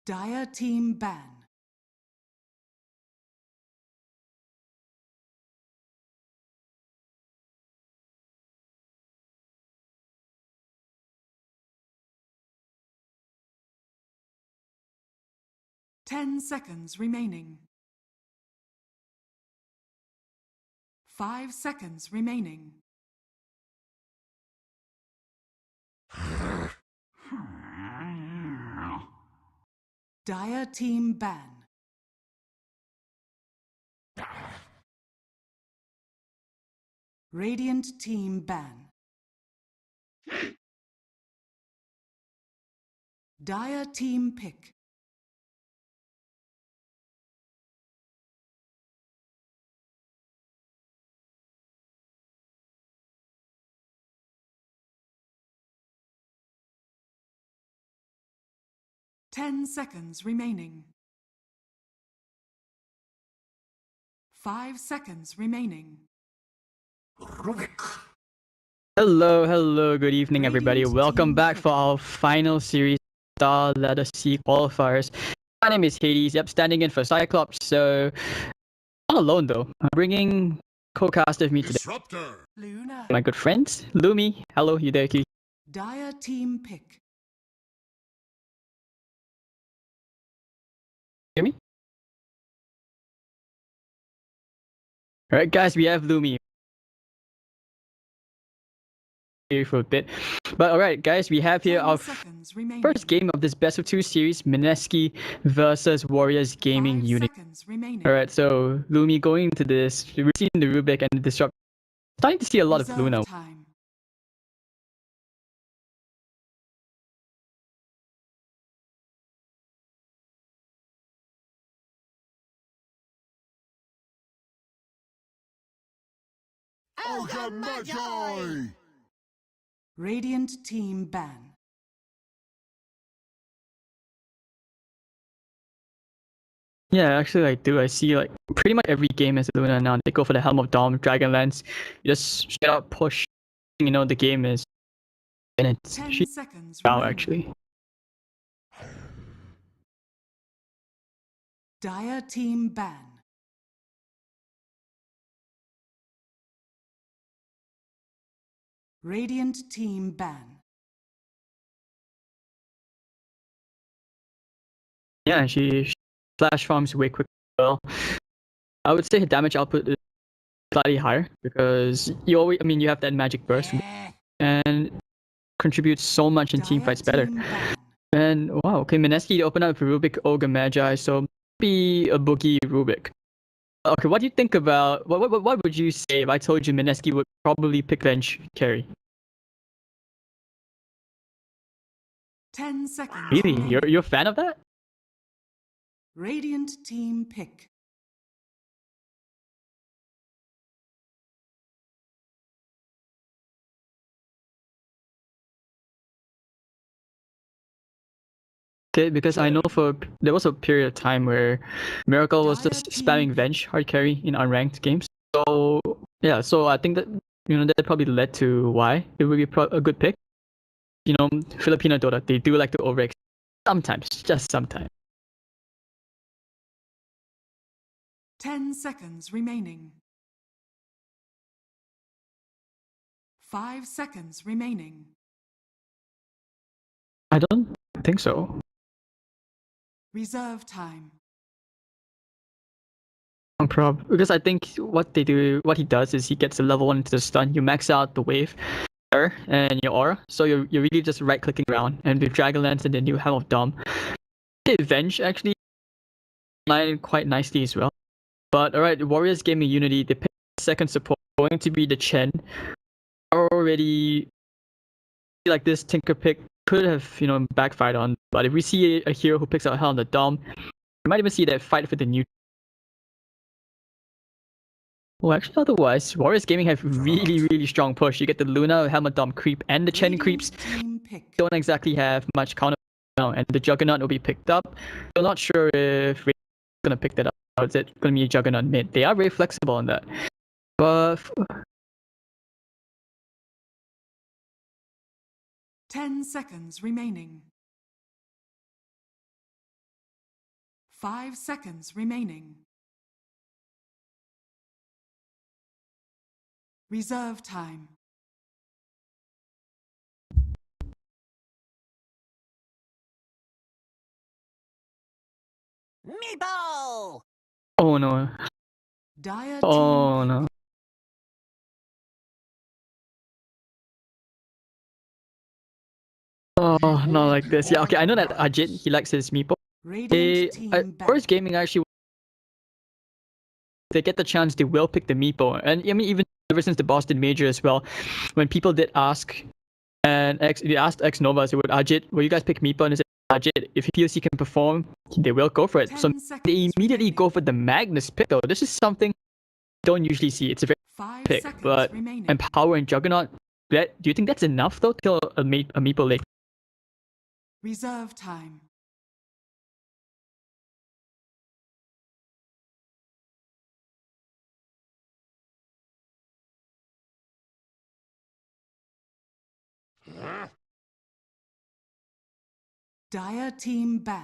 Dire team ban. Ten seconds remaining. 5 seconds remaining. Dire team ban. Radiant team ban. Dire team pick. Ten seconds remaining. 5 seconds remaining. Hello, good evening everybody. Radiant Welcome team back pick. for our final series, Star Let Us See Qualifiers. My name is Hades, standing in for Cyclops, so not alone though. I'm bringing co-cast with me today. Disruptor. Luna. My good friends, Lumi. Hello, you there, Q? Dire team pick. Hear me? Alright guys, we have Lumi here for a bit. But alright guys, we have here 10 our seconds remaining. first game of this best of 2 series, Mineski versus Warriors Gaming 5 Unit. seconds remaining. Alright, so Lumi going into this, we're seeing the Rubik and the Disrupt. Starting to see a lot of Reserve Luna. time. Ogre Magi. Radiant team ban. Yeah, actually I do. I see like pretty much every game is Luna now. They go for the Helm of Dom, Dragonlance. You just straight out push. You know the game is, and it's 10 she's seconds out remaining. actually. Dire team ban. Radiant team ban. Yeah, she flash farms way quicker. Well, I would say her damage output is slightly higher because you always, I mean, you have that magic burst and contributes so much in team Dire fights better. team ban. And wow, okay, Mineski open up Rubik, Ogre Magi, so be a boogie Rubik. Okay, what do you think about what would you say if I told you Mineski would probably pick bench carry? 10 seconds Really? remaining. You're a fan of that? Radiant team pick. Okay, because I know there was a period of time where Miracle was Dire just team spamming pick. bench hard carry in unranked games. So yeah, so I think that that probably led to why it would be a good pick. You know, Filipino Dota, they do like to overextend sometimes, just sometimes. 10 seconds remaining. 5 seconds remaining. I don't think so. Reserve time. Because I think what he does is he gets a level 1 into the stun. You max out the wave and your aura, so you're really just right clicking around. And with Dragonlance and the new Helm of Dom, the Avenge actually line quite nicely as well. But alright, Warriors Gaming Unity, the second support going to be the Chen. Already like this Tinker pick could have backfired on, but if we see a hero who picks out Helm of the Dom, we might even see that fight for the new. Well, actually, otherwise, Warriors Gaming have really strong push. You get the Luna, Helm of Dom creep, and the Chen creeps. Team pick. Don't exactly have much counter now, and the Juggernaut will be picked up. I'm not sure if we're gonna pick that up. Or is it gonna be a Juggernaut mid? They are very flexible on that. But 10 seconds remaining. 5 seconds remaining. Reserve time. Meatball! Oh no. Dire Oh team no. Oh, not like this. Yeah, okay, I know that Ajit, he likes his meepo. Radiant team Forest ban. Gaming actually, they get the chance, they will pick the meepo. And I mean, even ever since the Boston Major as well, when people did ask, and they asked X Nova, they would, Ajit, will you guys pick meepo? And they said, Ajit, if he feels he can perform, they will go for it. So 10 they seconds immediately remaining. go for the Magnus pick, though. This is something you don't usually see. It's a very 5 pick, seconds but remaining. Empower and Juggernaut, do you think that's enough, though, to kill a meepo late? Reserve time. Dire team ban.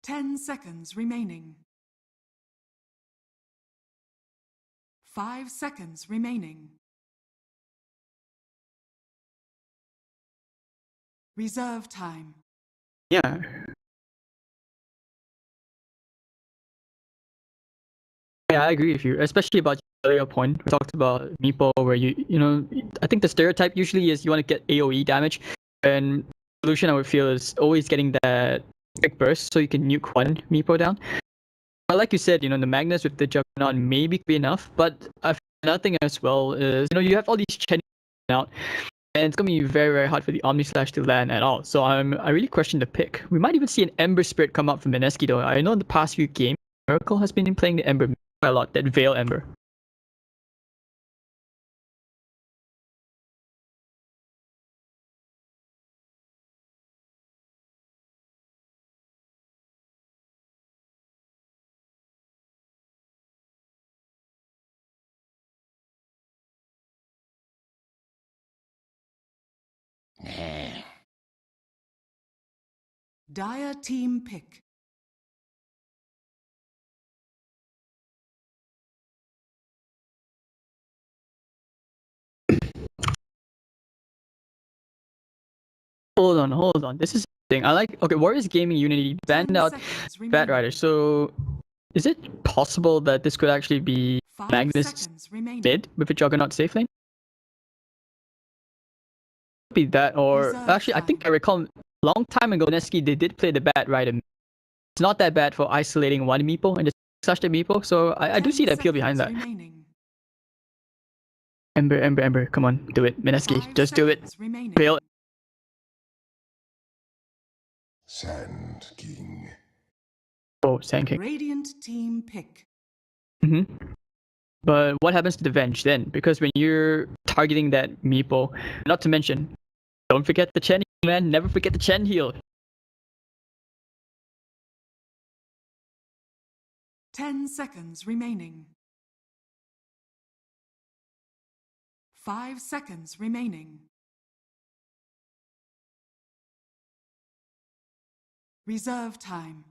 Ten seconds remaining. 5 seconds remaining. Reserve time. Yeah. Yeah, I agree with you, especially about your earlier point. We talked about Meepo, where you know, I think the stereotype usually is you want to get AoE damage, and solution I would feel is always getting that quick burst so you can nuke one Meepo down. But like you said, the Magnus with the Juggernaut maybe could be enough, but I feel another thing as well is, you have all these Chen out, and it's gonna be very, very hard for the Omni Slash to land at all. So I really question the pick. We might even see an Ember Spirit come out from Mineski though. I know in the past few games, Miracle has been playing the Ember quite a lot, that Veil Ember. Dire team pick. Hold on. This is the thing. I like, okay, Warriors Gaming Unity 10 banned out seconds Bat remaining. Rider. So is it possible that this could actually be 5 Magnus seconds remaining. mid with a Juggernaut safe lane? Could be that, or Reserve actually, I think I time. recall a long time ago, Mineski, they did play the Bat Rider. It's not that bad for isolating one meeple and just such the meeple. So I do 10 see the appeal behind that. seconds remaining. Ember, come on, do it, Mineski, 5 just do it. seconds remaining. Fail. Sand King. Oh, Sand King. Radiant team pick. But what happens to the Venge then? Because when you're targeting that meeple, not to mention, don't forget the Chen heal, man. Never forget the Chen heal. 10 seconds remaining. 5 seconds remaining. Reserve time.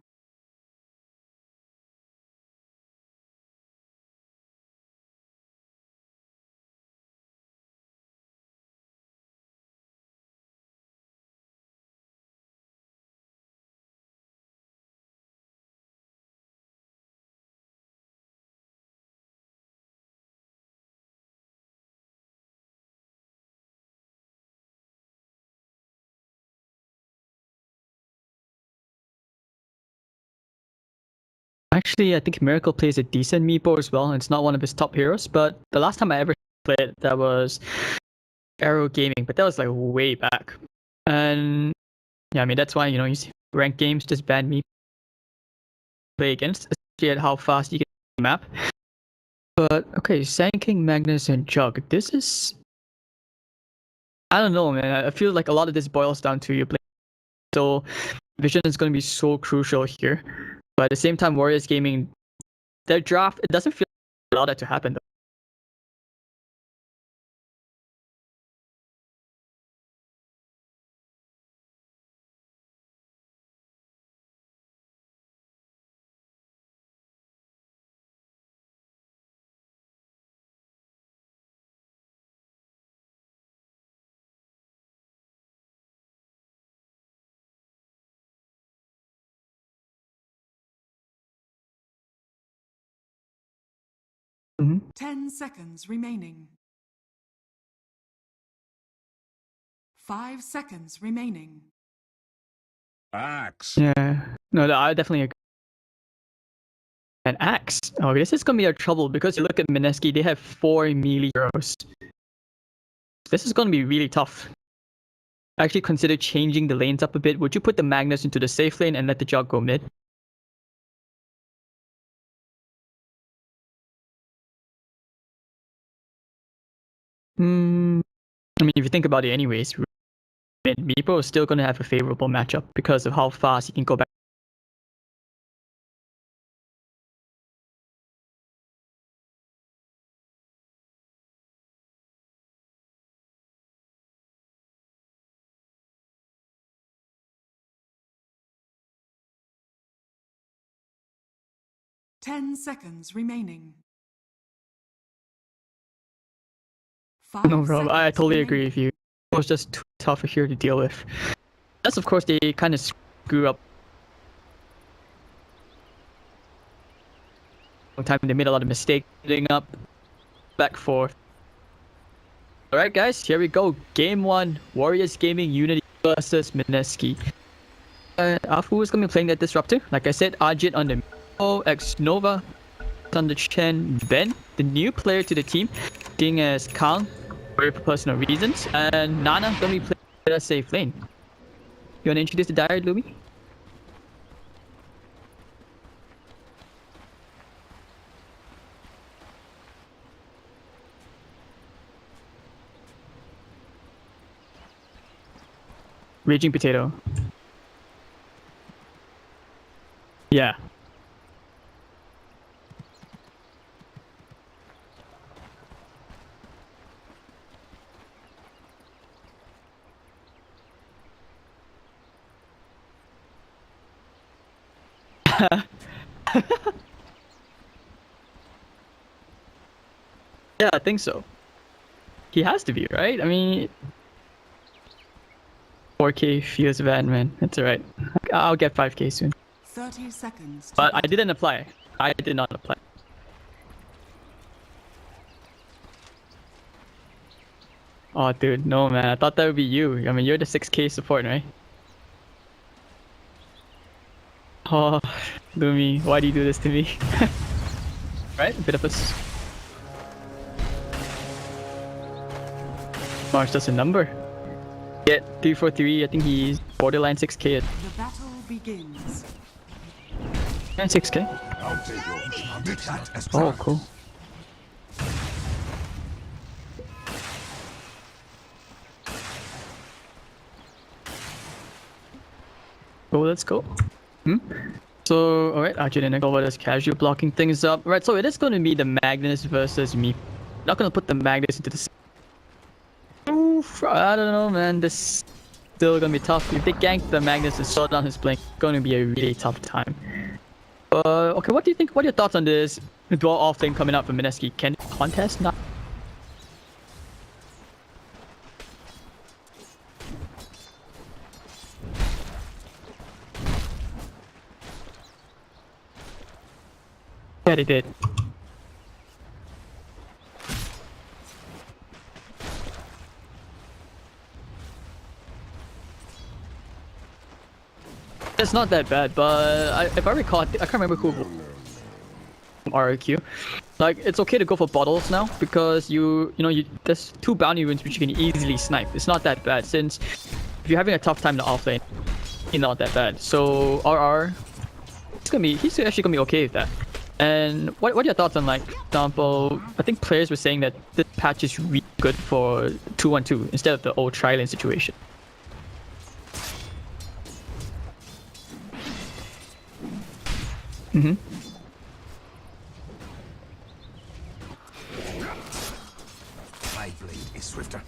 Actually, I think Miracle plays a decent meeple as well. It's not one of his top heroes, but the last time I ever played, that was Arrow Gaming, but that was like way back. And yeah, I mean, that's why, you see ranked games just ban me play against, especially at how fast you can map. But okay, Sand King, Magnus, and Jug. This is, I don't know, man. I feel like a lot of this boils down to your play. So vision is going to be so crucial here. But at the same time, Warriors Gaming, their draft, it doesn't feel like allow that to happen though. Mm-hmm. 10 seconds remaining. 5 seconds remaining. Axe. Yeah. No, I definitely agree. And Axe. Oh, this is gonna be a trouble because you look at Mineski, they have 4 melee heroes. This is gonna be really tough. Actually consider changing the lanes up a bit. Would you put the Magnus into the safe lane and let the Jug go mid? I mean, if you think about it anyways, Meepo is still going to have a favorable matchup because of how fast he can go back. Ten seconds remaining. No, 5 bro, I seconds totally remaining. agree with you. It was just too tough here to deal with. That's, of course, they kind of screw up. Long time they made a lot of mistakes, getting up, back, forth. Alright, guys, here we go. Game 1, Warriors Gaming Unity versus Mineski. Afu is going to be playing that Disruptor. Like I said, Ajit on the Meepo, X Nova on the Chen, Ben, the new player to the team, being as Kang, for personal reasons, and Nana going to be playing a safe lane. You want to introduce the diary, Lumi? Raging Potato. Yeah. Yeah, I think so. He has to be, right? I mean, 4K feels bad, man. It's alright. I'll get 5K soon. 30 seconds. But I didn't apply. I did not apply. Oh, dude, no, man. I thought that would be you. I mean, you're the 6K support, right? Oh, Lumi, why do you do this to me? Right? A bit of a... Mars does a number. Get 343, I think he's borderline 6K. The battle begins. And 6K. I'll take yours. Oh, cool. Go, let's go. So, alright, Arjun and Nicole is casual blocking things up. Right, so it is going to be the Magnus versus me. Not going to put the Magnus into the... Oof, I don't know, man. This still going to be tough. If they gank the Magnus and slow down his blink, it's going to be a really tough time. Okay, what do you think? What are your thoughts on this dual off lane coming out from Mineski? Can it contest? Not. Yeah, they did. It's not that bad, but if I recall, I can't remember who RQ. Like, it's okay to go for bottles now because there's 2 bounty runes which you can easily snipe. It's not that bad since if you're having a tough time in the offlane, it's not that bad. So RR, he's actually gonna be okay with that. And what are your thoughts on, like, for example, I think players were saying that this patch is really good for 2-1-2 instead of the old tri-lane situation. Mm-hmm. My blade is swifter.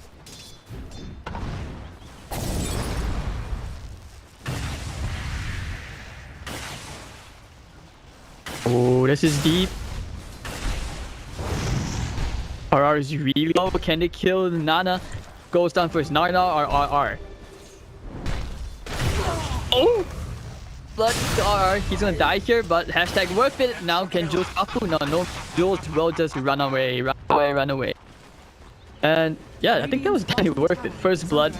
Oh, this is deep. RR is really low. Can they kill Nana? Goes down first. Nana or RR? Oh! But RR, he's gonna die here, but hashtag worth it. Now can Jules Apu? No. Jules will just run away. And yeah, I think that was definitely worth it. First blood.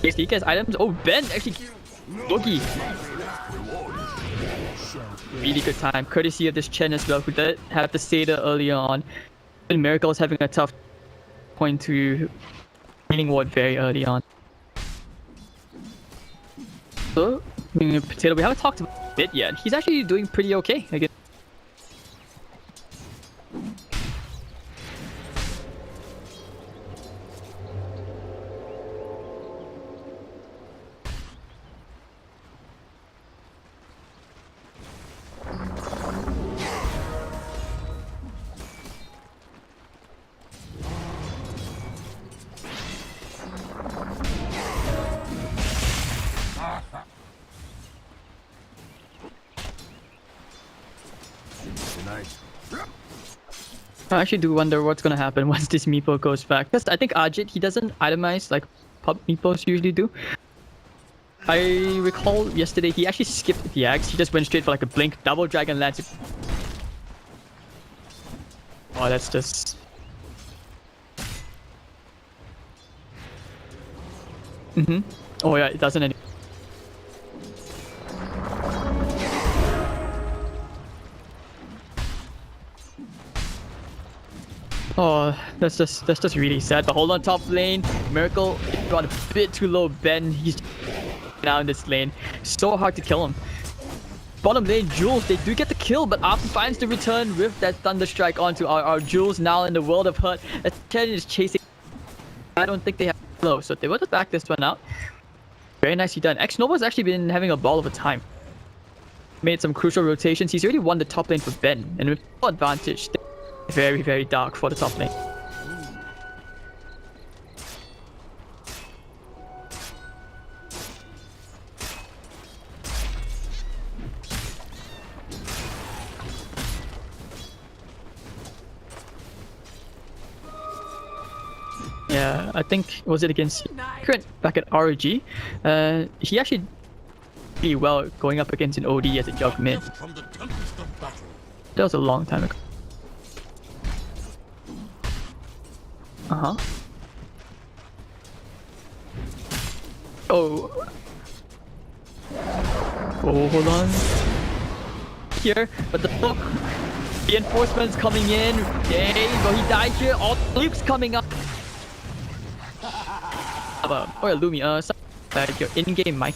He gets items. Oh, Ben actually. Boogie. Really good time. Courtesy of this Chen as well, who did have the Seder earlier on. And Miracle is having a tough point to healing ward very early on. So, Potato, we haven't talked about it a bit yet. He's actually doing pretty okay again. Tonight. I actually do wonder what's gonna happen once this meepo goes back. Because I think Ajit, he doesn't itemize like pub meepos usually do. I recall yesterday he actually skipped the axe. He just went straight for like a blink, double dragon lance. Oh, that's just... Oh yeah, it doesn't any... Oh, that's just really sad. But hold on, top lane. Miracle got a bit too low. Ben, he's now in this lane. So hard to kill him. Bottom lane, Jules, they do get the kill, but Apu finds the return with that Thunder Strike onto our Jules now in the world of hurt. As Ken is chasing. I don't think they have low, so they will just back this one out. Very nicely done. X-Nova's actually been having a ball of a time. Made some crucial rotations. He's already won the top lane for Ben, and with full advantage. Very, very dark for the top lane. Yeah, I think, was it against Current back at ROG? He actually did really well going up against an OD as a jug mid. That was a long time ago. Oh. Oh, hold on. Here, but the book. Reinforcements coming in. Yay, but he died here. All Luke's coming up. Oh yeah, Lumi, like your in-game mic.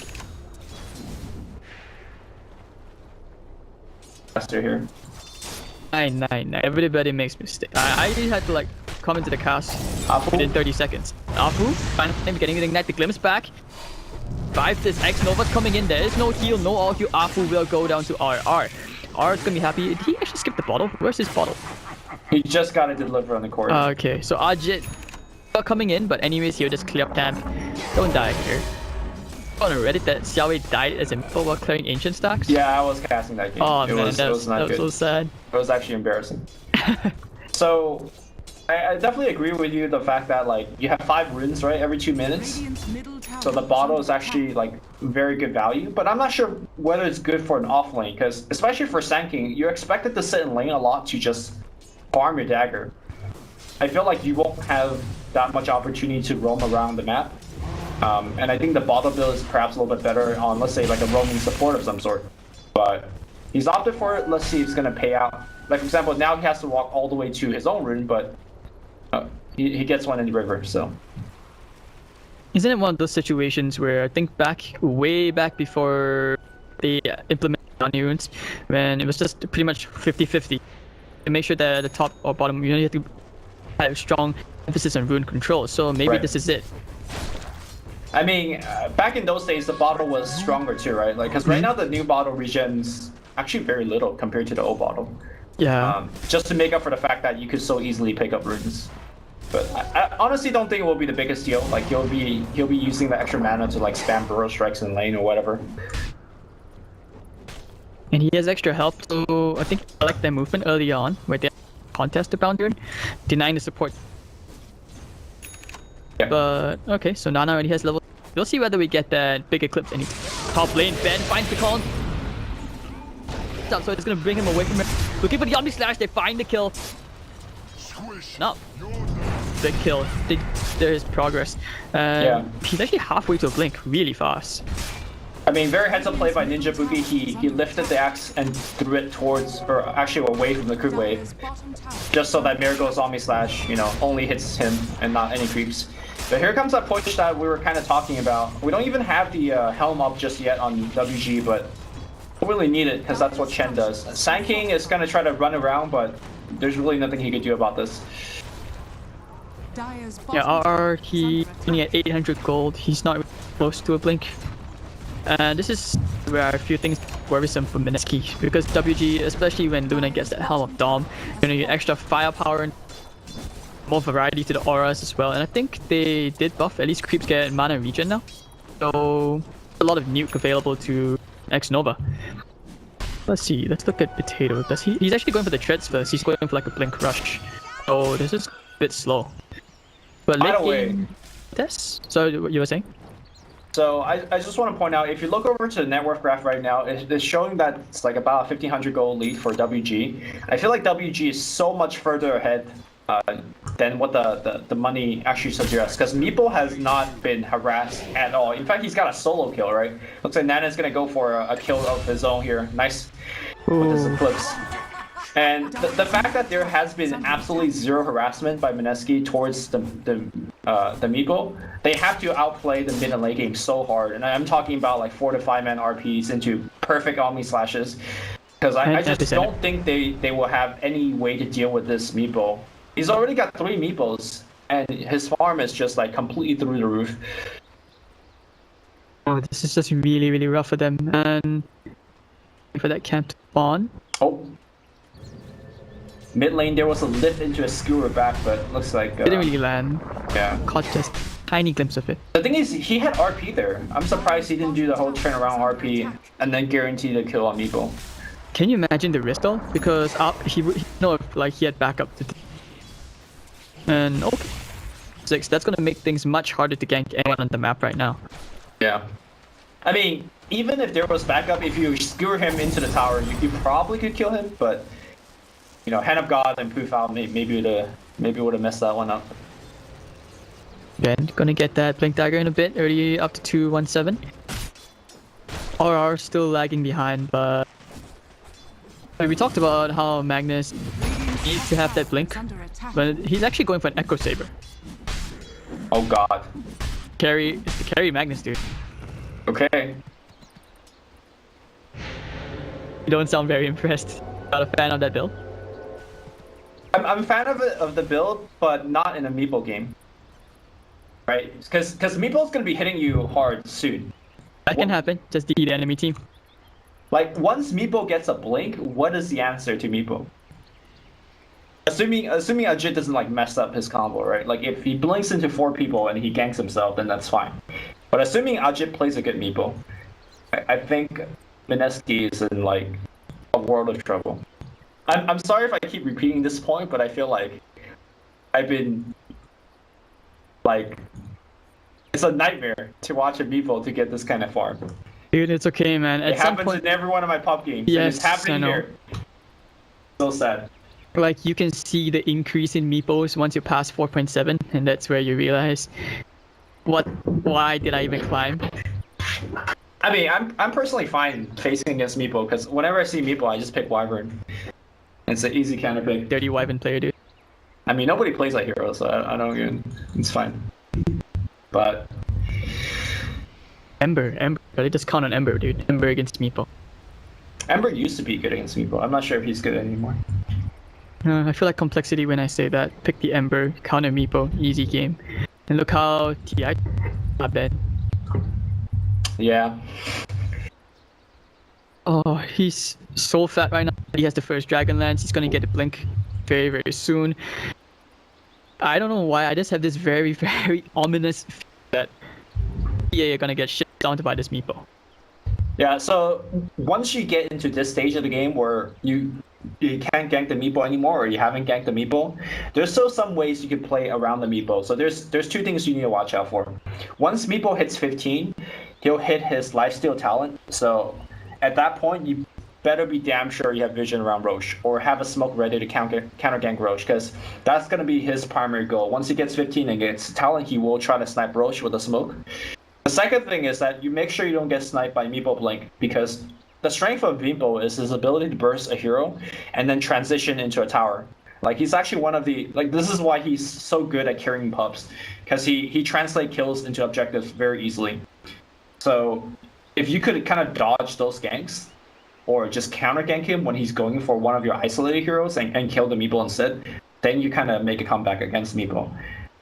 Faster here. Nine. Everybody makes mistakes. I had to like come into the cast within 30 seconds. Apu, finally getting the Ignite the Glimpse back. 5 this X Nova's coming in. There is no heal, no all heal. Apu will go down to RR. R is gonna be happy. Did he actually skip the bottle? Where's his bottle? He just got to deliver on the court. Okay, so Ajit coming in, but anyways, he'll just clear up camp. Don't die here. On Reddit that Xiaowei died as a meeple while clearing ancient stacks. Yeah, I was casting that game. Oh it man, was that was not good. so sad. It was actually embarrassing. So, I definitely agree with you. The fact that like you have 5 runes right every 2 minutes, so the bottle is actually like very good value. But I'm not sure whether it's good for an off lane, because especially for Sanking, you're expected to sit in lane a lot to just farm your dagger. I feel like you won't have that much opportunity to roam around the map. And I think the bottle build is perhaps a little bit better on, let's say, like a roaming support of some sort. But he's opted for it. Let's see if it's going to pay out. Like, for example, now he has to walk all the way to his own rune, but he gets one in the river, so. Isn't it one of those situations where I think way back before they implemented Johnny runes, when it was just pretty much 50-50, to make sure that the top or bottom, you have to have strong emphasis on rune control. So maybe Right. this is it. I mean, back in those days, the bottle was stronger too, right? Like, because right now the new bottle regens actually very little compared to the old bottle. Yeah. Just to make up for the fact that you could so easily pick up runes. But I honestly don't think it will be the biggest deal. Like he'll be using the extra mana to like spam burrow strikes in lane or whatever. And he has extra health, so I think I like their movement early on, where they contest the boundary, denying the support. Yeah. But okay, so Nana already has level. We'll see whether we get that big eclipse. And top lane, Ben finds the con. So it's gonna bring him away from him. Looking for the Omni Slash, they find the kill. No. Big kill. There is progress. Yeah. He's actually halfway to a blink, really fast. I mean, very heads up play by Ninja Boogie. He lifted the axe and threw it towards, or actually away from the creep wave, just so that Miracle's Omni Slash, you know, only hits him and not any creeps. But here comes that push that we were kind of talking about. We don't even have the helm up just yet on WG, but don't really need it because that's what Chen does. Sand King is gonna try to run around, but there's really nothing he could do about this. Yeah, RR, he's only at 800 gold. He's not close to a blink. And this is where a few things worrisome for Mineski, because WG, especially when Luna gets that Helm of Dom, you're gonna get extra firepower and more variety to the auras as well. And I think they did buff, at least creeps get mana regen now. So a lot of nuke available to X-Nova. Let's see, let's look at Potato. Does he's actually going for the treads first. He's going for like a blink rush. So this is a bit slow. But By late the way, game test? So what you were saying? So I just want to point out, if you look over to the net worth graph right now, it's showing that it's like about a 1500 gold lead for WG. I feel like WG is so much further ahead than what the money actually suggests, because Meeple has not been harassed at all. In fact, he's got a solo kill, right? Looks like Nana's gonna go for a kill of his own here. Nice with this eclipse. And the fact that there has been absolutely zero harassment by Mineski towards the Meeple, they have to outplay the mid and late game so hard. And I'm talking about like 4 to 5 man RPs into perfect Omni Slashes. Because I just don't think they will have any way to deal with this Meeple. He's already got 3 Meeples, and his farm is just like completely through the roof. Oh, this is just really, really rough for them. And for that camp to spawn. Oh. Mid lane, there was a lift into a skewer back, but looks like... didn't really land. Yeah. Caught just tiny glimpse of it. The thing is, he had RP there. I'm surprised he didn't do the whole turnaround RP and then guarantee the kill on Meeple. Can you imagine the risk though? Because he know if like he had backup to and okay. 6, that's gonna make things much harder to gank anyone on the map right now. Yeah. I mean, even if there was backup, if you skewer him into the tower, you probably could kill him, but you know, Hand of God and Poof out maybe would have messed that one up. Ben gonna get that Blink Dagger in a bit, already up to 217. RR still lagging behind, but we talked about how Magnus needs to have that blink, but he's actually going for an Echo Saber. Oh god. Carry Magnus, dude. Okay. You don't sound very impressed. Not a fan of that build? I'm a fan of the build, but not in a Meeple game. Right? Because Meeple's gonna be hitting you hard soon. That can happen. Just defeat the enemy team. Like, once Meeple gets a blink, what is the answer to Meeple? Assuming Ajit doesn't like mess up his combo, right? Like, if he blinks into 4 people and he ganks himself, then that's fine. But assuming Ajit plays a good Meeple, I think Mineski is in like a world of trouble. I'm sorry if I keep repeating this point, but I feel like I've been like, it's a nightmare to watch a Meeple to get this kind of farm. Dude, it's okay, man. It happens in every one of my pop games. Yes, it's happening here. So sad. Like, you can see the increase in Meeples once you pass 4.7, and that's where you realize, why did I even climb? I mean, I'm personally fine facing against Meeple, because whenever I see Meeple, I just pick Wyvern. It's an easy counter pick. Dirty Wyvern player, dude. I mean, nobody plays that hero, so I don't even... It's fine. But... Ember. Gotta just count on Ember, dude. Ember against Meeple. Ember used to be good against Meeple. I'm not sure if he's good anymore. I feel like complexity when I say that. Pick the Ember, counter Meeple, easy game. And look how TI not bad. Yeah. Oh, he's so fat right now. He has the first Dragon Lance. He's gonna get the blink very, very soon. I don't know why. I just have this very, very ominous feeling that EA are gonna get shit down by this meepo. Yeah, so once you get into this stage of the game where you can't gank the meepo anymore, or you haven't ganked the meepo, there's still some ways you can play around the meepo. So there's two things you need to watch out for. Once meepo hits 15, he'll hit his lifesteal talent. So at that point, you better be damn sure you have vision around Roche, or have a smoke ready to counter gank Roche, because that's going to be his primary goal. Once he gets 15 and gets talent, he will try to snipe Roche with a smoke. The second thing is that you make sure you don't get sniped by Meepo Blink, because the strength of Meepo is his ability to burst a hero and then transition into a tower. Like, he's actually one of the, like, this is why he's so good at carrying pups, because he translates kills into objectives very easily. So if you could kind of dodge those ganks, or just counter gank him when he's going for one of your isolated heroes and kill the Meepo instead, then you kind of make a comeback against Meepo.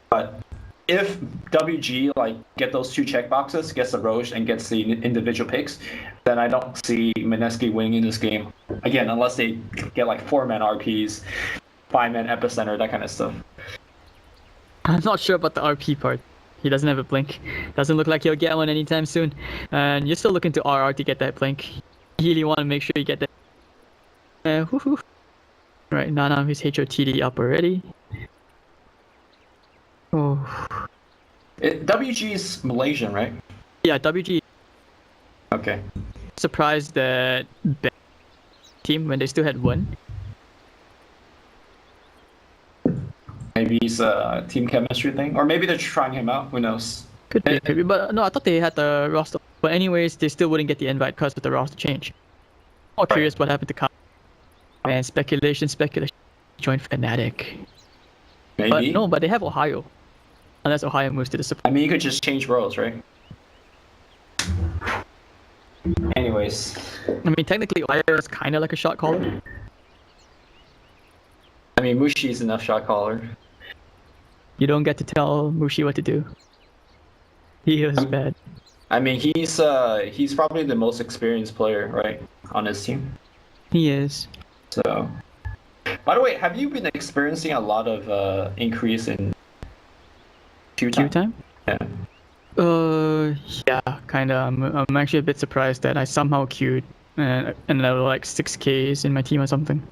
But if WG like get those two checkboxes, gets the Roche and gets the individual picks, then I don't see Mineski winning in this game. Again, unless they get like 4-man RPs, 5-man epicenter, that kind of stuff. I'm not sure about the RP part. He doesn't have a blink. Doesn't look like he'll get one anytime soon. And you're still looking to RR to get that blink. You really want to make sure you get that. Right, Nana, his HOTD up already. Oh. WG is Malaysian, right? Yeah, WG. Okay. Surprised that team when they still had one. Maybe it's a team chemistry thing, or maybe they're trying him out. Who knows? Could be, maybe, but no, I thought they had the roster. But anyways, they still wouldn't get the invite because of the roster change. More curious what happened to Kyle. Man, speculation. Join Fnatic. Maybe. But they have Ohio. Unless Ohio moves to the support. I mean, you could just change roles, right? Anyways. I mean, technically, Ohio is kind of like a shot caller. I mean, Mushi's enough shot caller. You don't get to tell Mushi what to do. He is bad. I mean, he's probably the most experienced player, right, on his team. He is. So, by the way, have you been experiencing a lot of increase in queue time? Yeah. Yeah, kind of. I'm actually a bit surprised that I somehow queued and level like 6Ks in my team or something.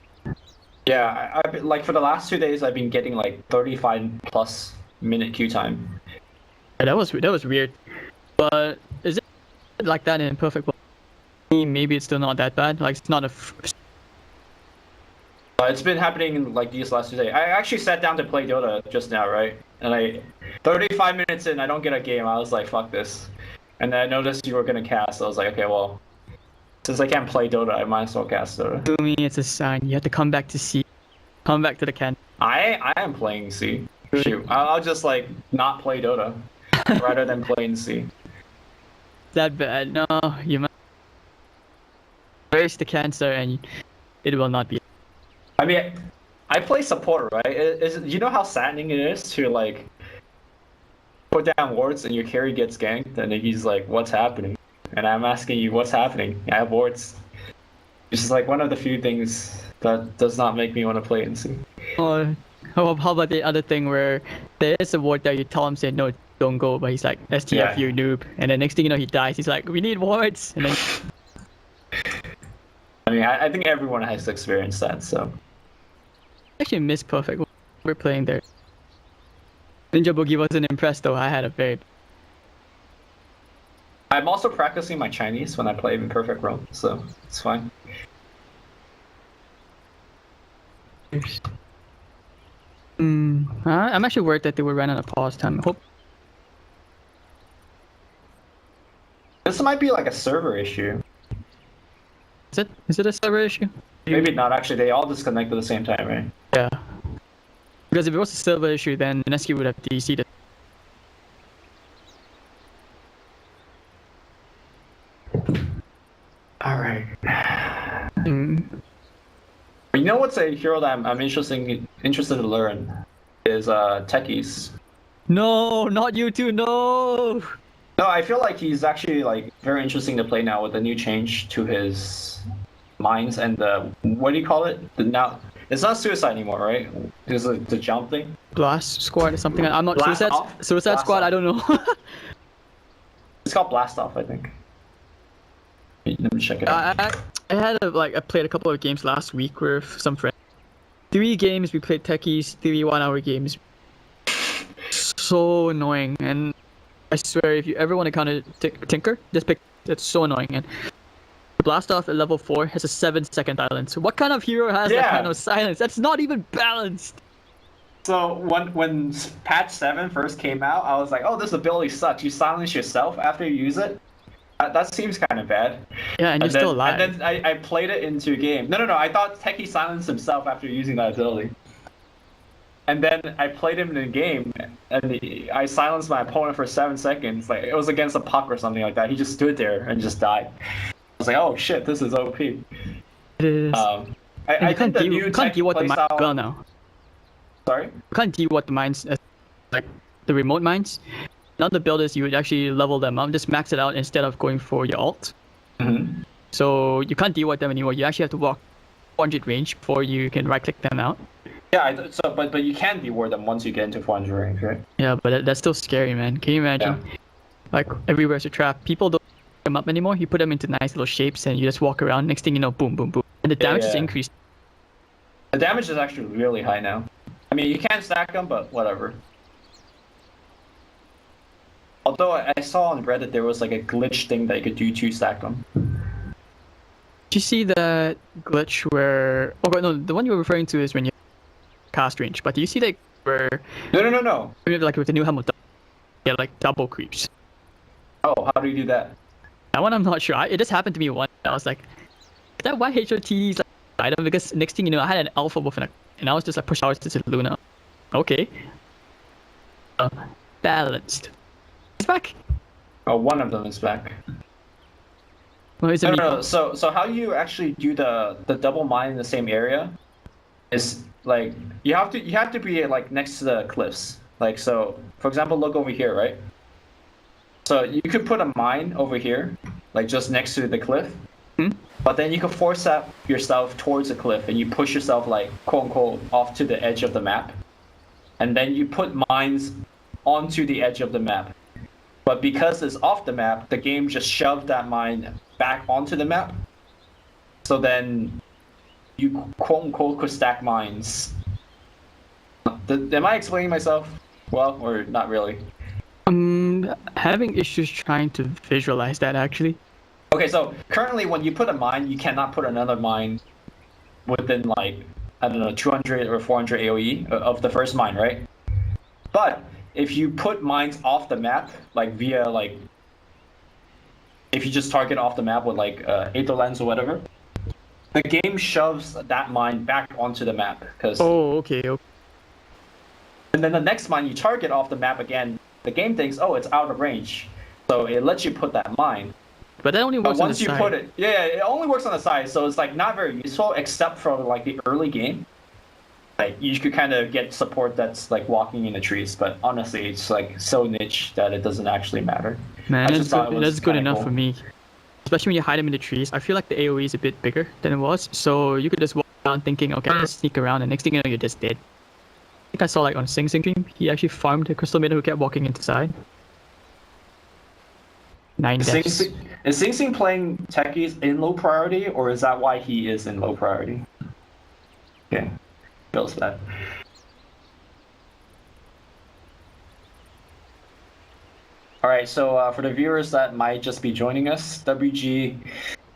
Yeah, I've been, like for the last 2 days, I've been getting like 35+ minute queue time. Yeah, that was weird. But is it like that in Perfect World? Maybe it's still not that bad. Like it's not a. It's been happening like these last 2 days. I actually sat down to play Dota just now, right? And 35 minutes in, I don't get a game. I was like, fuck this. And then I noticed you were gonna cast. I was like, okay, well, since I can't play Dota, I might as well cast Dota. To me, it's a sign. You have to come back to C. Come back to the can. I am playing C. Shoot, I'll just like not play Dota rather than playing C. That bad? No, you must face the cancer, and it will not be. I mean, I play support, right? You know how saddening it is to like put down wards and your carry gets ganked, and then he's like, "What's happening?" And I'm asking you, "What's happening?" I have wards. It's just like one of the few things that does not make me want to play in C. Or how about the other thing where there is a ward that you tell him, say no, don't go, but he's like, STF you noob, and then next thing you know he dies. He's like, we need wards, and then. I mean, I think everyone has experienced that, so. I actually miss Perfect. We're playing there. Ninja Boogie wasn't impressed though. I had a very. I'm also practicing my Chinese when I play in Perfect World, so it's fine. I'm actually worried that they would run out of pause time. Hope. This might be like a server issue. Is it a server issue? Maybe not, actually. They all disconnect at the same time, right? Yeah. Because if it was a server issue, then Mineski would have DC'd it. Alright. You know what's a hero that I'm interested to learn is Techies. No, not you two, no! No, I feel like he's actually like very interesting to play now with the new change to his mines and the what do you call it? The now it's not suicide anymore, right? It's the jump thing. Blast Squad or something. I'm not Blast Suicide Off? Suicide Blast Squad. Off. I don't know. It's called Blast Off, I think. Let me check it out. I played a couple of games last week with some friends. 3 games we played techies, 3 1-hour games. So annoying, and I swear if you ever want to counter Tinker, just pick. It's so annoying. And Blast Off at level 4 has a 7-second silence. What kind of hero has that Yeah. kind of silence? That's not even balanced. So when patch 7 first came out, I was like, oh, this ability sucks. You silence yourself after you use it. That seems kind of bad. Yeah, and you're still alive. And then I played it into a game. No. I thought Techie silenced himself after using that ability. And then I played him in a game, and I silenced my opponent for 7 seconds. Like it was against a puck or something like that. He just stood there and just died. I was like, oh shit, this is OP. It is. I think the new you can't deal with the mines playstyle. well now. Sorry. You can't deal with the mines, like the remote mines. Now the builders, you would actually level them up, just max it out instead of going for your ult. Mm-hmm. So you can't deal with them anymore. You actually have to walk 400 range before you can right click them out. Yeah, but you can reward them once you get into 400 range, right? Yeah, but that's still scary, man. Can you imagine? Yeah. Like everywhere's a trap. People don't pick them up anymore. You put them into nice little shapes and you just walk around. Next thing you know, boom, boom, boom, and the damage is yeah. increased. The damage is actually really high now. I mean, you can't stack them, but whatever. Although I saw on Reddit there was like a glitch thing that you could do to stack them. Did you see the glitch where? Oh no, the one you were referring to is when you cast range. But do you see like where? No. Like with the new helmet, yeah, like double creeps. Oh, how do you do that? That one I'm not sure. It just happened to me once. I was like, is that why HOT's like item? Because next thing you know, I had an alpha wolf and I was just like push hours to Luna. Okay. Balanced. It's back. Oh, one of them is back. Well, it's a No. So how you actually do the double mine in the same area is like you have to be like next to the cliffs. Like so, for example, look over here, right? So you could put a mine over here, like just next to the cliff. But then you can force up yourself towards the cliff, and you push yourself like quote unquote off to the edge of the map, and then you put mines onto the edge of the map. But because it's off the map, the game just shoved that mine back onto the map. So then you quote unquote could stack mines. Am I explaining myself well, or not really? Having issues trying to visualize that actually. Okay, so currently when you put a mine, you cannot put another mine within like, I don't know, 200 or 400 AoE of the first mine, right? But if you put mines off the map, like via like, if you just target off the map with like Aether Lens or whatever, the game shoves that mine back onto the map. Cause, Oh, okay. and then the next mine you target off the map again, the game thinks, oh, it's out of range. So it lets you put that mine. But that only But works on the once you side. put it, yeah, it only works on the side, so it's like not very useful except for like the early game. Like you could kind of get support that's like walking in the trees, but honestly, it's like so niche that it doesn't actually matter. Man, I that's just thought good, it was that's good kinda enough cool. for me. Especially when you hide them in the trees. I feel like the AoE is a bit bigger than it was, so you could just walk around thinking, okay, let's sneak around, and next thing you know, you're just dead. I think I saw like on Sing Sing stream, he actually farmed a Crystal Maiden who kept walking inside. 9 deaths. Is Sing Sing playing techies in low priority, or is that why he is in low priority? Okay, feels bad. All right, so for the viewers that might just be joining us, WG,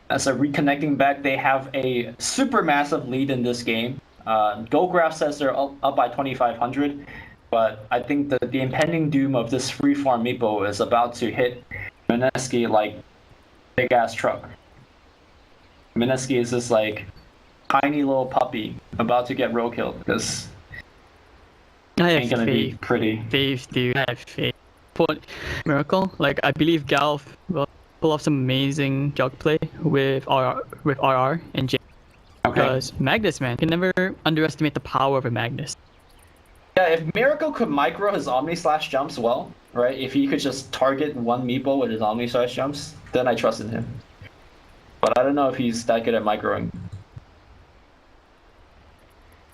as a reconnecting back, they have a super massive lead in this game. GoGraph says they're up by 2,500, but I think the impending doom of this free farm meeple is about to hit Mineski like big ass truck. Mineski is this like tiny little puppy about to get road killed because I ain't have gonna be faith. pretty. Faith, dude. I have faith. Put Miracle. Like I believe Galf will pull off some amazing jug play with RR and J. Okay. Because Magnus, man, you can never underestimate the power of a Magnus. Yeah, if Miracle could micro his Omni Slash jumps well, right? If he could just target one meeple with his Omni Slash jumps, then I trusted him. But I don't know if he's that good at microing.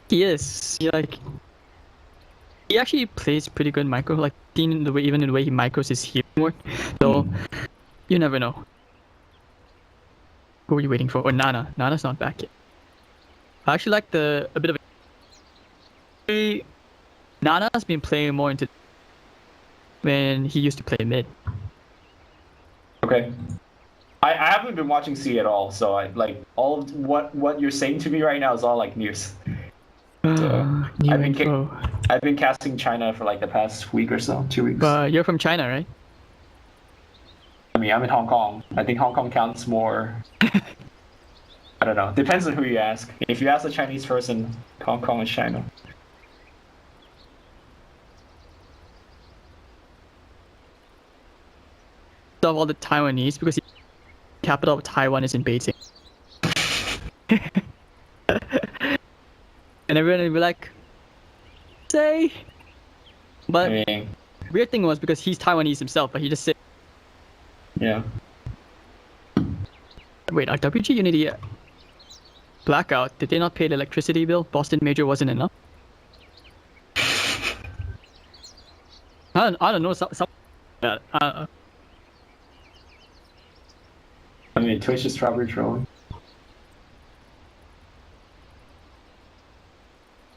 He is. He actually plays pretty good micro. Like even in the way he micros his healing work. So you never know. Who are you waiting for? Or Nana? Nana's not back yet. I actually like a bit of. Nana's been playing more into when he used to play mid. Okay. I haven't been watching C at all, so I like all of what you're saying to me right now is all like news. So, I've been casting China for like the past week or so, 2 weeks. But you're from China, right? I mean, I'm in Hong Kong. I think Hong Kong counts more. I don't know. Depends on who you ask. If you ask a Chinese person, Hong Kong is China. Of all the Taiwanese because the capital of Taiwan is in Beijing. And everyone would be like, say. But I mean, weird thing was because he's Taiwanese himself, but he just said, yeah. wait, our WG Unity blackout, did they not pay the electricity bill? Boston Major wasn't enough? I don't know, I mean, Twitch is probably trolling.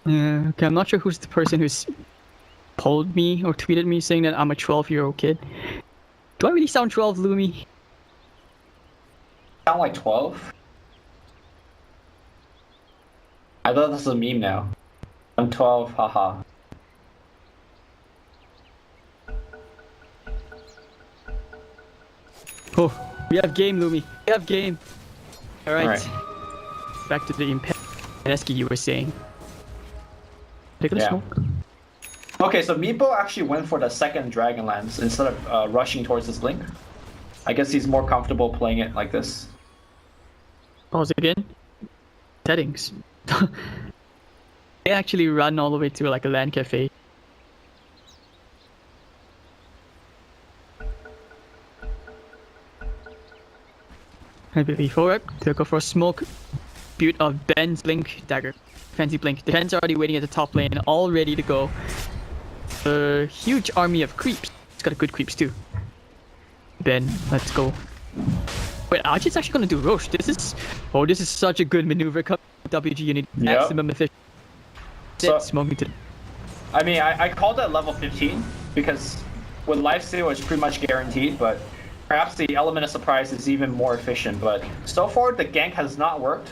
Yeah, okay, I'm not sure who's the person who's polled me or tweeted me saying that I'm a 12-year-old kid. Do I really sound 12, Lumi? Sound like 12? I thought this was a meme now. I'm 12, haha. Oh, we have game, Lumi. We have game. Alright. Alright. Back to the Mineski you were saying. Take a smoke. Okay, so Meepo actually went for the second Dragonlance instead of rushing towards his Blink. I guess he's more comfortable playing it like this. Pause again. Settings. They actually run all the way to like a LAN cafe. And before to go for a smoke build of Ben's Blink Dagger. Fancy Blink. The Ben's already waiting at the top lane, all ready to go. A huge army of creeps. It's got a good creeps too. Ben, let's go. Wait, Archie's actually gonna do Roche. This is such a good maneuver. WG Unity maximum efficiency. So, smoking to. I mean, I called that level 15 because with lifesteal it's pretty much guaranteed, but perhaps the element of surprise is even more efficient. But so far the gank has not worked,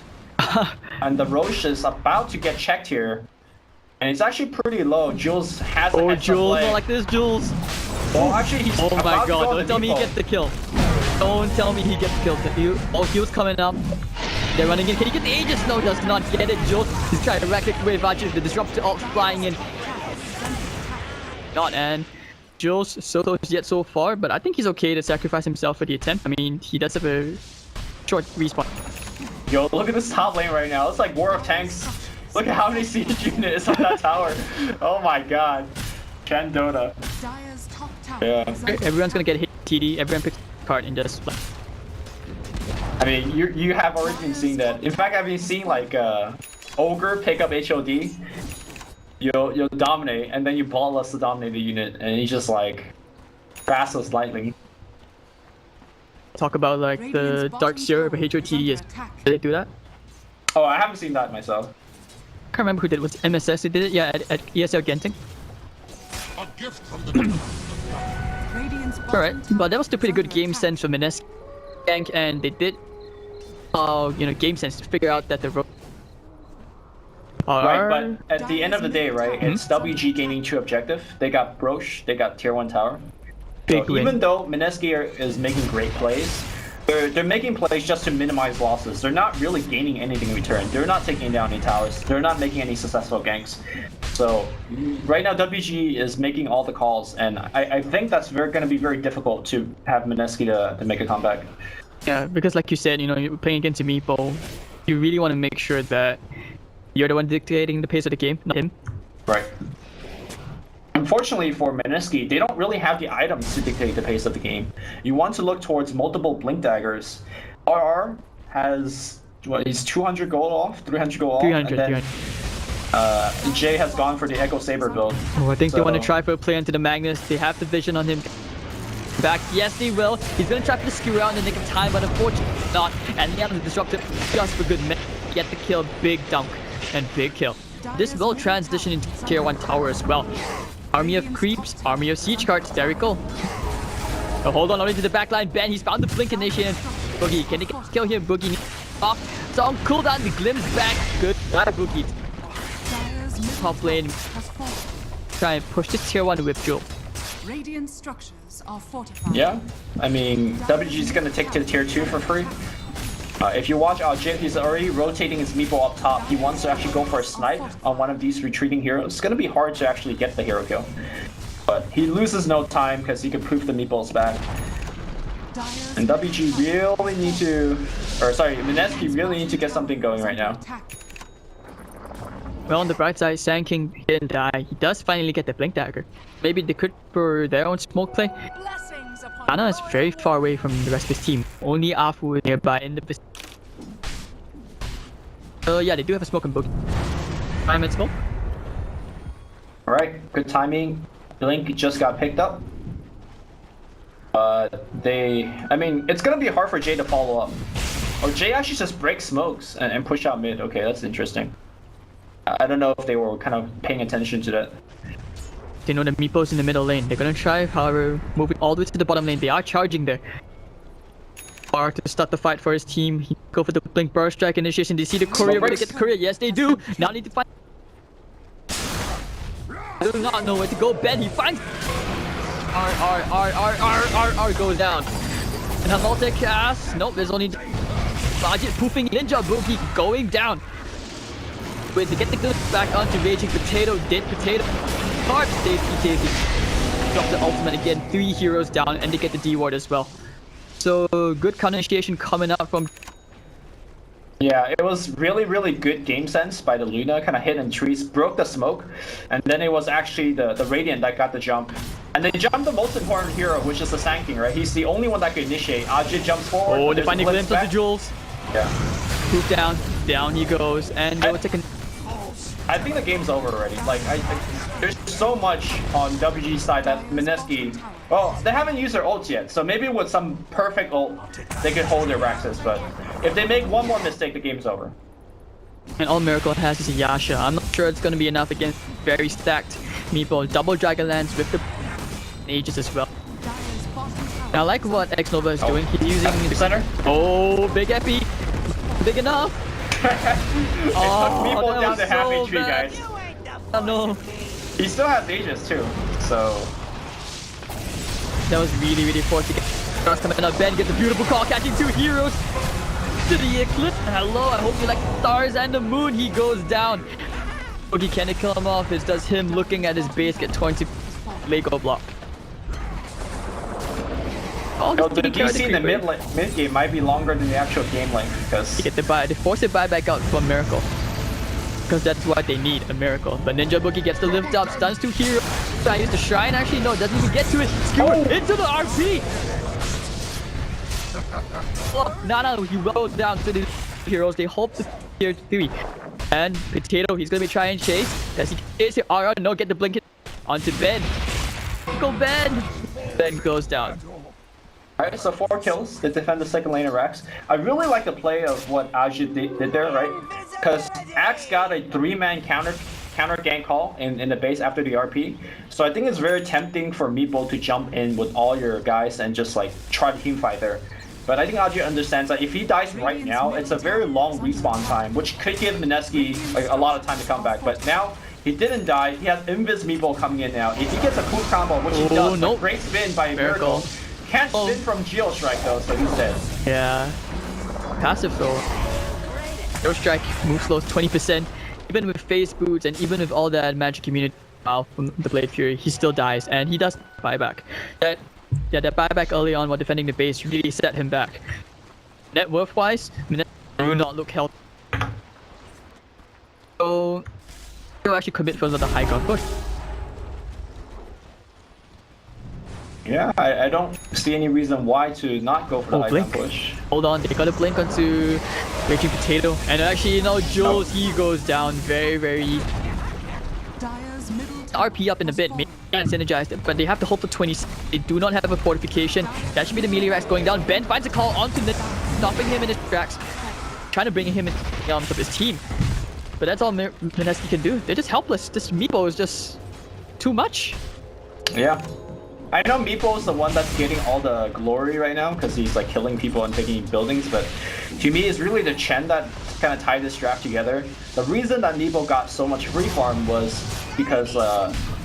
and the Roche is about to get checked here, and it's actually pretty low. Jules has a heads Jules, up play. not like this, Jules. Well, actually, he's Oh my about to god, go don't tell me he gets the kill. Don't tell me he gets killed. He was coming up. They're running in. Can he get the Aegis? No, does not get it. Jules is trying to wreck it with Archie. The disruptor ult flying in. Not, and Jules so close yet so far, but I think he's okay to sacrifice himself for the attempt. I mean, he does have a short respawn. Yo, look at this top lane right now. It's like War of Tanks. Look at how many siege units on that tower. Oh my god. Chandota. Dire's top tower Yeah. is under Everyone's gonna get hit TD. Everyone picks a card and just like. I mean, you have already been seeing that. In fact, I've been seeing like Ogre pick up HOD. You'll dominate, and then you ballless to dominate the unit, and he's just like fast as lightning. Talk about like the Dark Seer, but HOTD is. Did they do that? Oh, I haven't seen that myself. I can't remember who did it. Was it MSS who did it? Yeah, at ESL Genting. A gift from the Radiant's Alright, bottom but that was tower the pretty is good under game attack. sense for Mineski gank, and they did, game sense to figure out that the Right, but at the end of the day, right, it's WG gaining 2 objective. They got Broche, they got tier 1 tower. Big So win. even though Mineski is making great plays, they're making plays just to minimize losses. They're not really gaining anything in return. They're not taking down any towers. They're not making any successful ganks. So right now WG is making all the calls, and I think that's going to be very difficult to have Mineski to make a comeback. Yeah, because like you said, you're playing against a meeple. You really want to make sure that you're the one dictating the pace of the game, not him. Right. Unfortunately for Mineski, they don't really have the items to dictate the pace of the game. You want to look towards multiple blink daggers. RR has he's 200 gold off, 300 gold off, 300, and then 300. Jay has gone for the Echo Saber build. Oh, I think they want to So- try for a play into the Magnus. They have the vision on him. Back, yes they will. He's gonna try for the skew around in the nick of time, but unfortunately not. And the other disruptor just for good minute. Get the kill, big dunk, and big kill. This will transition into tier 1 tower as well. Army of creeps, army of siege cards, there we go. So hold on, only to the backline. Ben, he's found the blink initiation. Boogie, can he get the kill here? Boogie off. So on cooldown, the glimpse back. Good, not a Boogie. Dire's middle Top lane, has fallen. try and push this tier 1 whip jewel. Radiant structures are fortified. Yeah, I mean, WG is gonna take to tier 2 for free. If you watch Jip, he's already rotating his meeple up top. He wants to actually go for a snipe on one of these retreating heroes. It's gonna be hard to actually get the hero kill. But he loses no time because he can proof the meeples back. Dire's And WG really need to, or sorry, Mineski really need to get something going right now. attack. Well, on the bright side, Sand King didn't die. He does finally get the blink dagger. Maybe they could for their own smoke play. Blessings upon Ana is very far away from the rest of his team. Only Afu is nearby in the vicinity. So yeah, they do have a smoke and boogie. Time and smoke. Alright, good timing. Blink just got picked up. I mean, it's gonna be hard for Jay to follow up. Or Jay actually just breaks smokes and push out mid. Okay, that's interesting. I don't know if they were kind of paying attention to that. They know the meeples in the middle lane. They're gonna try, however, moving all the way to the bottom lane. They are charging there. Or to start the fight for his team. He go for the blink burst strike initiation. They see the courier. Will they get the courier? Yes, they do. Now need to find. I do not know where to go. Ben, he finds. R goes down. And a multi-cast. Nope, there's only Budget poofing Ninja Boogie going down. Wait, to get the glimpse back onto Raging Potato. Did Potato hard safety. Drop the ultimate again. 3 heroes down, and they get the D ward as well. So good counter initiation coming out from. Yeah, it was really good game sense by the Luna, kind of hit in trees, broke the smoke, and then it was actually the Radiant that got the jump. And they jumped the most important hero, which is the Sand King, right? He's the only one that can initiate. Ajit jumps forward. Oh, they there's find a glimpse of back. the jewels. Yeah. Poof down he goes, and they will take a. I think the game's over already. Like, there's so much on WG's side that Mineski. Well, they haven't used their ult yet, so maybe with some perfect ult, they could hold their Raxus. But if they make one more mistake, the game's over. And all Miracle has is a Yasha. I'm not sure it's gonna be enough against very stacked Meeple. Double Dragon Lance with the Aegis as well. Dire's bottom tower. Now, I like what X Nova is doing. He's using The center. Oh, big epi. Big enough. It Oh, took Meeple that down was to half so HP, bad. guys. Oh no. He still has Aegis too, so. That was really forced to get. Stars coming out. Ben gets a beautiful call, catching 2 heroes to the Eclipse. Hello, I hope you like the stars and the moon. He goes down. Boogie, can it kill him off? It does him looking at his base get torn to Lego block. Oh, No, this the didn't carry DC in the creeper. mid game might be longer than the actual game length because. They force it back out from Miracle. Because that's what they need, a miracle. But Ninja Boogie gets the lift up, stuns 2 heroes. I use the shrine, actually no, doesn't even get to it. Skewer into the RP! Oh, no, he rolled down to the heroes. They hope to tier 3. And Potato, he's gonna be trying to chase. Does he chase it? No, get the blink hit onto Ben. Go Ben! Ben goes down. Alright, so 4 kills to defend the second lane of Rax. I really like the play of what Ajit did there, right? Because Axe got a 3-man counter gank call in the base after the RP. So I think it's very tempting for Meeple to jump in with all your guys and just like try to team fight there. But I think Ajit understands that if he dies right now, it's a very long respawn time, which could give Mineski like a lot of time to come back. But now he didn't die. He has Invis Meeple coming in now. If he gets a cool combo, which he does, nope. great spin by Miracle. Can't spin from Geo Strike though, so he's dead. Yeah. Passive throw. Geo Strike move slow 20%. Even with phase boots and even with all that magic immunity from the Blade Fury, he still dies and he does buyback. That buyback early on while defending the base really set him back. Net worth wise, do not look healthy. So he'll actually commit for another high ground push. Yeah, I don't see any reason why to not go for the Oh, high blink. ground push. Hold on, they got a blink onto Raging Potato. And actually, Jules, he goes down very, very Dire's middle RP up in a bit. Maybe can't synergize it, but they have to hope for 20. They do not have a fortification. That should be the melee racks going down. Ben finds a call onto Nid, stopping him in his tracks, trying to bring him in of his team. But that's all Mineski can do. They're just helpless. This Meepo is just too much. Yeah. I know Meepo is the one that's getting all the glory right now because he's like killing people and taking buildings, but to me it's really the Chen that kind of tied this draft together. The reason that Meepo got so much free farm was because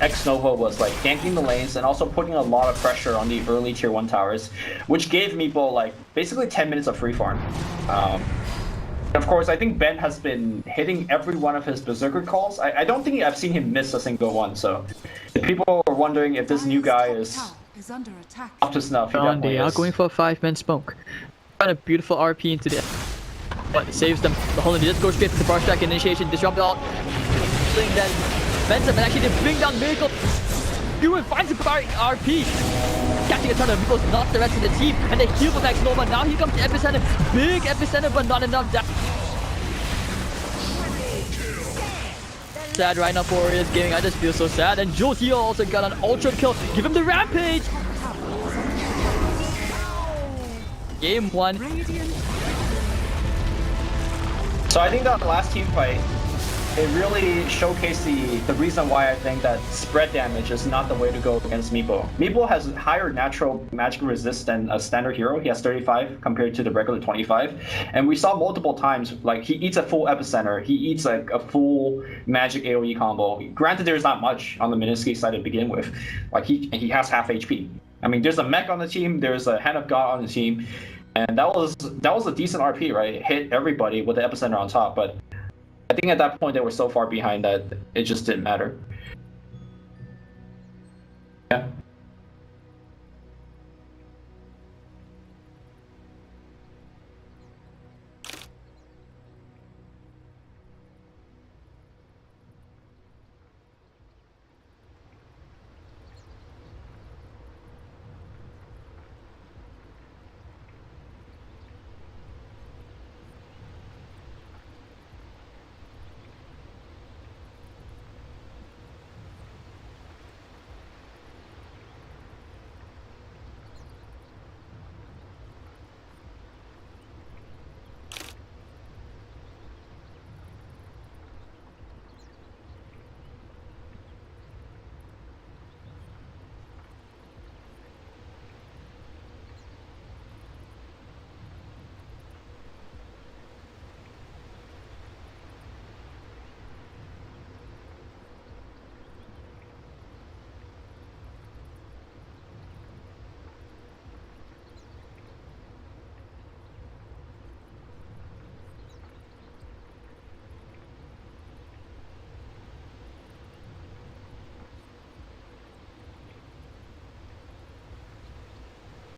X Nova was like ganking the lanes and also putting a lot of pressure on the early tier 1 towers, which gave Meepo like basically 10 minutes of free farm. Of course, I think Ben has been hitting every one of his Berserker calls. I don't think I've seen him miss a single one, so if people are wondering if this new guy is under attack. up to snuff, he And definitely they are is. going for a 5-man smoke. Got a beautiful RP into the... But it saves them. The whole just go straight for the bar stack initiation, disrupt all. Bring that defensive, and actually they bring down Miracle. Ewan finds a RP. Catching a ton of Miracles, not the rest of the team. And they heal with X Nova. Now here comes the Epicenter. Big Epicenter, but not enough damage. Sad right now for Warriors Gaming. I just feel so sad. And Jules here also got an ultra kill. Give him the rampage. Game 1. So I think that last team fight, it really showcased the reason why I think that spread damage is not the way to go against Meepo. Meepo has higher natural magic resist than a standard hero. He has 35 compared to the regular 25. And we saw multiple times, like he eats a full epicenter, he eats like a full magic AoE combo. Granted, there's not much on the Mineski side to begin with. Like he has half HP. I mean, there's a mech on the team, there's a Hand of God on the team. And that was a decent RP, right? It hit everybody with the epicenter on top, but I think at that point they were so far behind that it just didn't matter. Yeah.